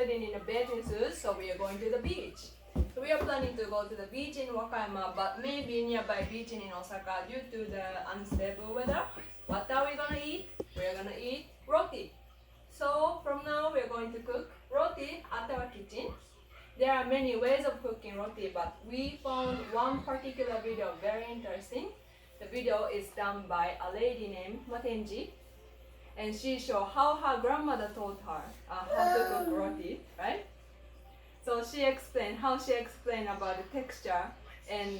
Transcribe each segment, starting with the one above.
already in the bathing suit, so we are going to the beach. We are planning to go to the beach in Wakayama, but maybe nearby beach in Osaka due to the unstable weather. What are we gonna eat? We are gonna eat roti. So from now we are going to cook roti at our kitchen. There are many ways of cooking roti, but we found one particular video very interesting. The video is done by a lady named Matemgee, and she showed how her grandmother taught her how to cook roti, right? So she explained about the texture and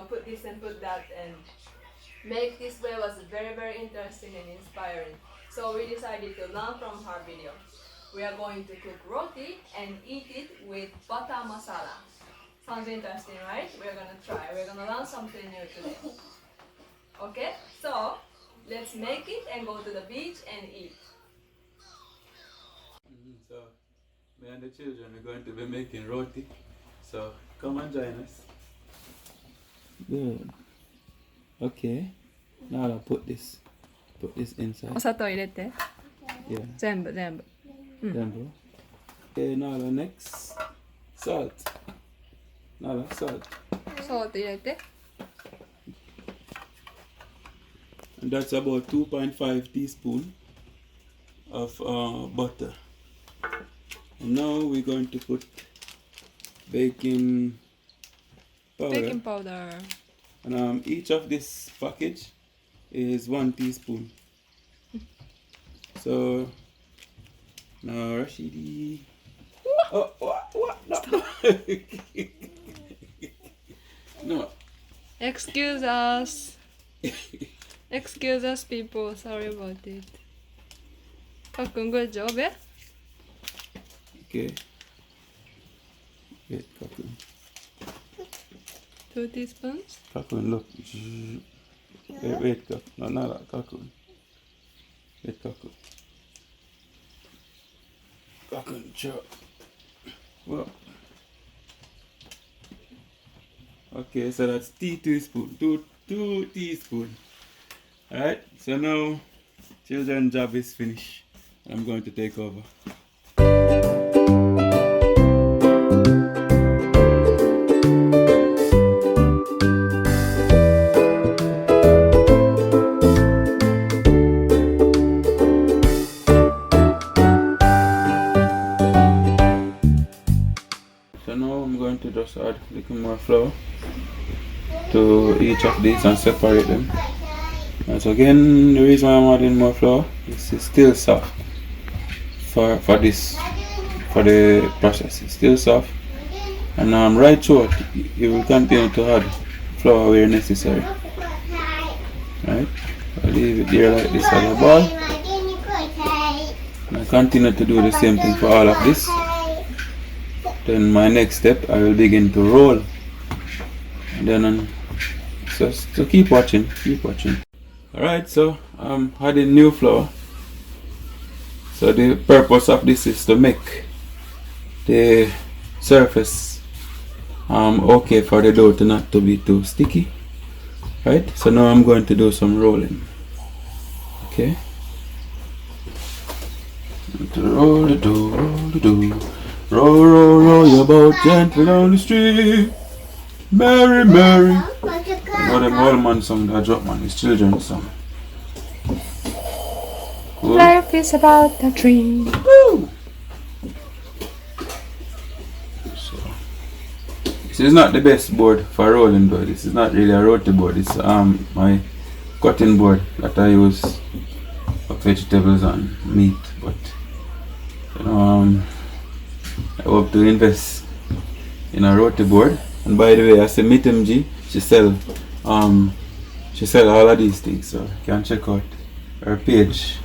put this and put that and make this way was very, very interesting and inspiring. So we decided to learn from her video. We are going to cook roti and eat it with butter masala. Sounds interesting, right? We're gonna try. We're gonna learn something new today. Okay, so let's make it and go to the beach and eat. So, me and the children are going to be making roti. So, come and join us. Good. Okay. Now I'll put this inside. お砂糖入れて。Yeah. 全部。Then, okay, now the next salt. Now the salt. ソース入れて。And that's about 2.5 teaspoon of butter. And now we're going to put baking powder. Baking powder. And each of this package is 1 teaspoon. So now Rashidi. Oh, what? No. No. Excuse us. Excuse us, people. Sorry about it. Kakun, good job, eh? Okay. Wait, Kakun. 2 teaspoons. Kakun, look. Wait, Kakun. No, not Kakun. Wait, Kakun. Kakun, chop. Well. Okay, so that's 2 teaspoons. 2 teaspoons. Alright, so now children's job is finished. I'm going to take over. So now I'm going to just add a little more flour to each of these and separate them. And so again, the reason why I'm adding more flour is it's still soft for the process. It's still soft, and right through it, you will continue to add flour where necessary. Right? I'll leave it there like this as a ball. And I continue to do the same thing for all of this. Then my next step, I will begin to roll. And then so keep watching. Alright, so I'm adding new flour. So the purpose of this is to make the surface okay for the dough to not to be too sticky. Right, so now I'm going to do some rolling. Okay. Roll the dough. Roll your boat gently down the street. Mary. You know them old man song that drop man, it's children's song. Cool. Life is about a dream. Woo! So, this is not the best board for rolling though. This is not really a roti board. It's my cutting board that I use for vegetables and meat. But I hope to invest in a roti board. And by the way, I say Matemgee, she sell all of these things, so you can check out her page.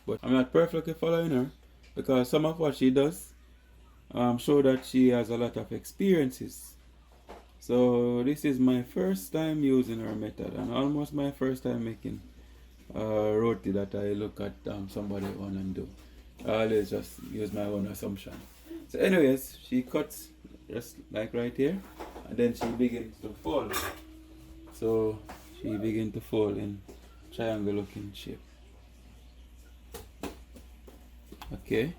But I'm not perfectly following her because some of what she does show that she has a lot of experiences. So this is my first time using her method and almost my first time making roti that I look at somebody on and do. I always just use my own assumption. So anyways, she cuts just like right here and then she begins to fold. So she begins to fold in triangle looking shape. Okay.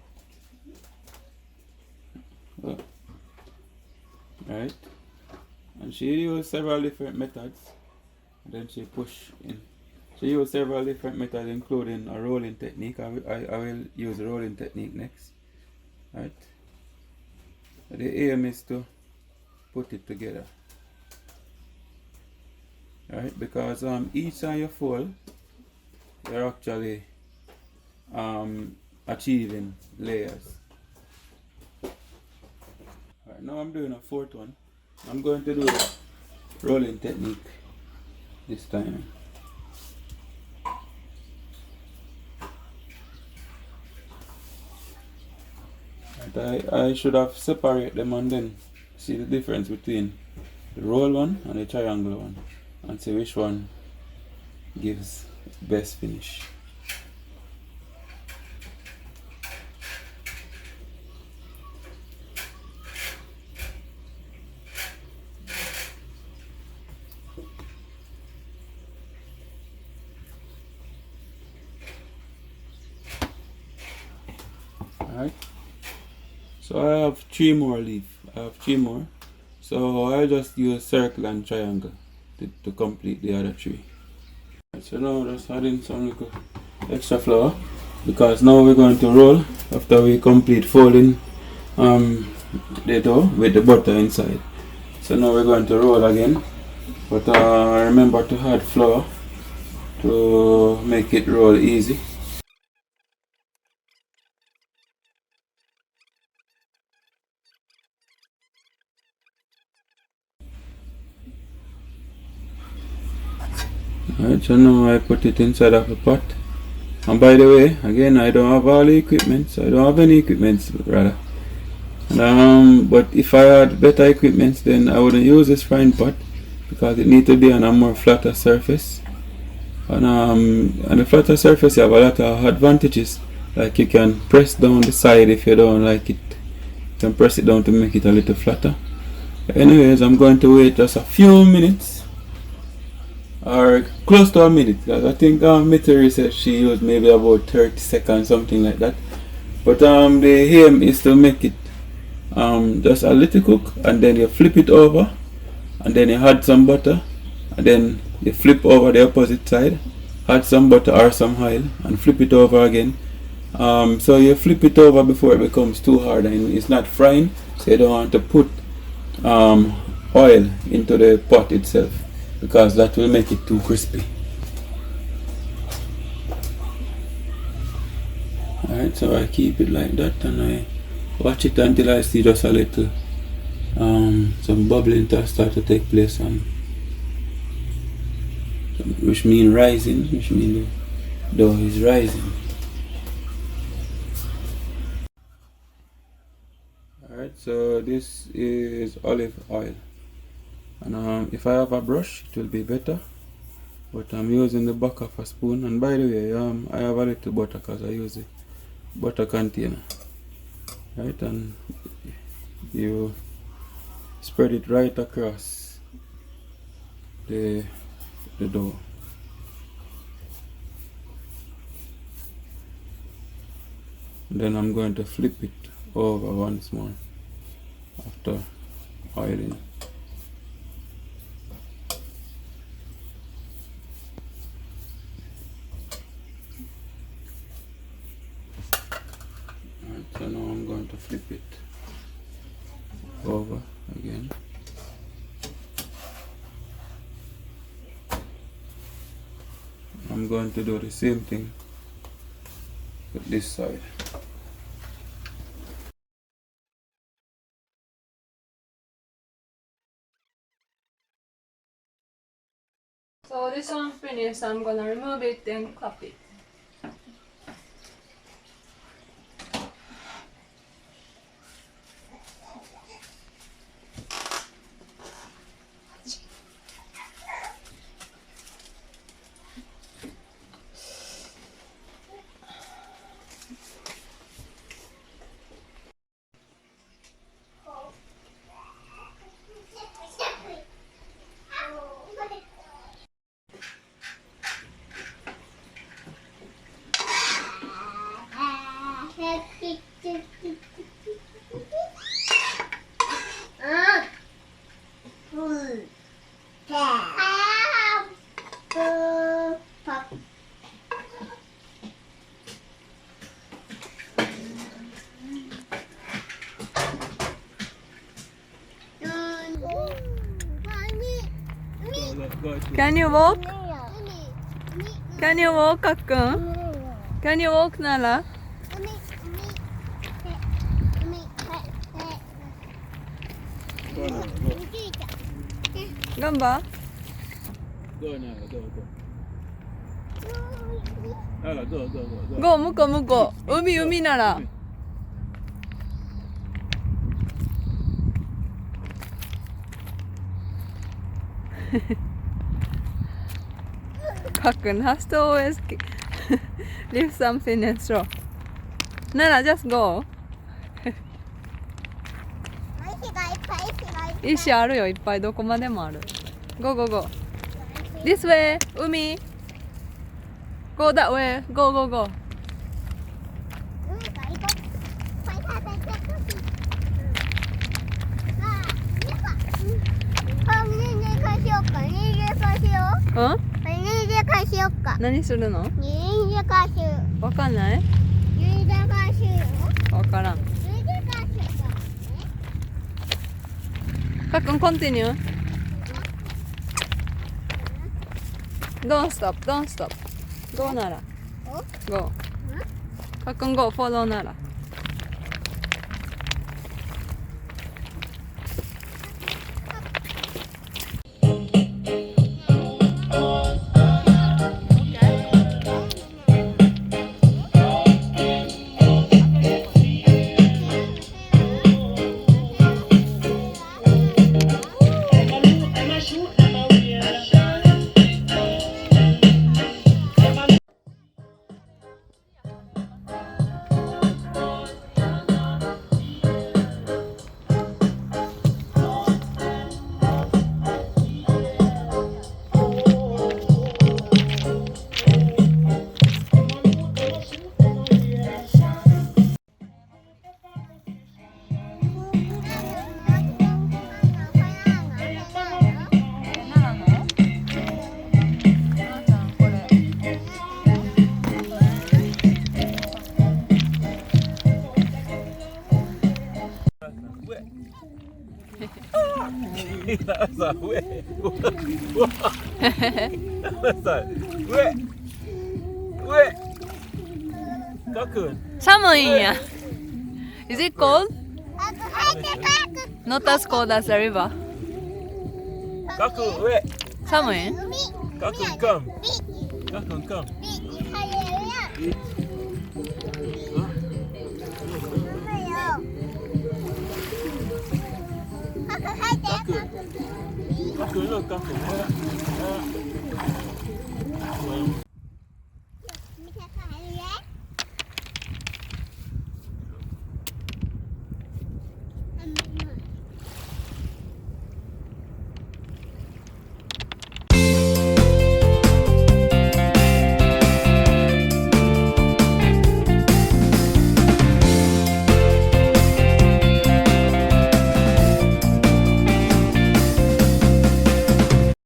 Well, right. And she used several different methods. And then she push in. She used several different methods, including a rolling technique. I will use a rolling technique next. Right. The aim is to put it together. Right, because each time you fold, you're actually achieving layers. Alright, now I'm doing a fourth one. I'm going to do the rolling technique this time. Right, I should have separated them and then see the difference between the roll one and the triangle one and see which one gives best finish. Alright, so I have 3 more leaves. I have 3 more, so I'll just use circle and triangle to complete the other 3. Right, so now just adding some little extra flour, because now we're going to roll after we complete folding the dough with the butter inside. So now we're going to roll again, but remember to add flour to make it roll easy. Alright, so now I put it inside of the pot. And by the way, again, I don't have all the equipment, so I don't have any equipment rather. But if I had better equipment, then I wouldn't use this frying pot because it needs to be on a more flatter surface. And on the flatter surface, you have a lot of advantages. Like you can press down the side if you don't like it. You can press it down to make it a little flatter. Anyways, I'm going to wait just a few minutes. Or close to a minute, because I think Miteri said she used maybe about 30 seconds, something like that. But the aim is to make it just a little cook, and then you flip it over, and then you add some butter, and then you flip over the opposite side, add some butter or some oil, and flip it over again. So you flip it over before it becomes too hard and it's not frying, so you don't want to put oil into the pot itself, because that will make it too crispy. Alright, so I keep it like that and I watch it until I see just a little some bubbling to start to take place, which means rising, which means the dough is rising. Alright, so this is olive oil. And if I have a brush, it will be better, but I'm using the back of a spoon. And by the way, I have a little butter because I use a butter container, right? And you spread it right across the dough. And then I'm going to flip it over once more after oiling. So now I'm going to flip it over again. I'm going to do the same thing with this side. So this one finished, I'm gonna remove it and clap it. Can you walk? Can you walk, かっくん Can you walk, なら頑張 Go 向こう向こう海ならかっくん has to always leave something and throw なら just go 石あるよいっぱいどこまでもある Go go go This way 海 Go that way Go go go 何するのわかんないわからんかっくん continue Don't stop Don't stop Go なら Go かっくん Go follow なら寒いんや Is it cold? Not as cold as the river 寒い Look.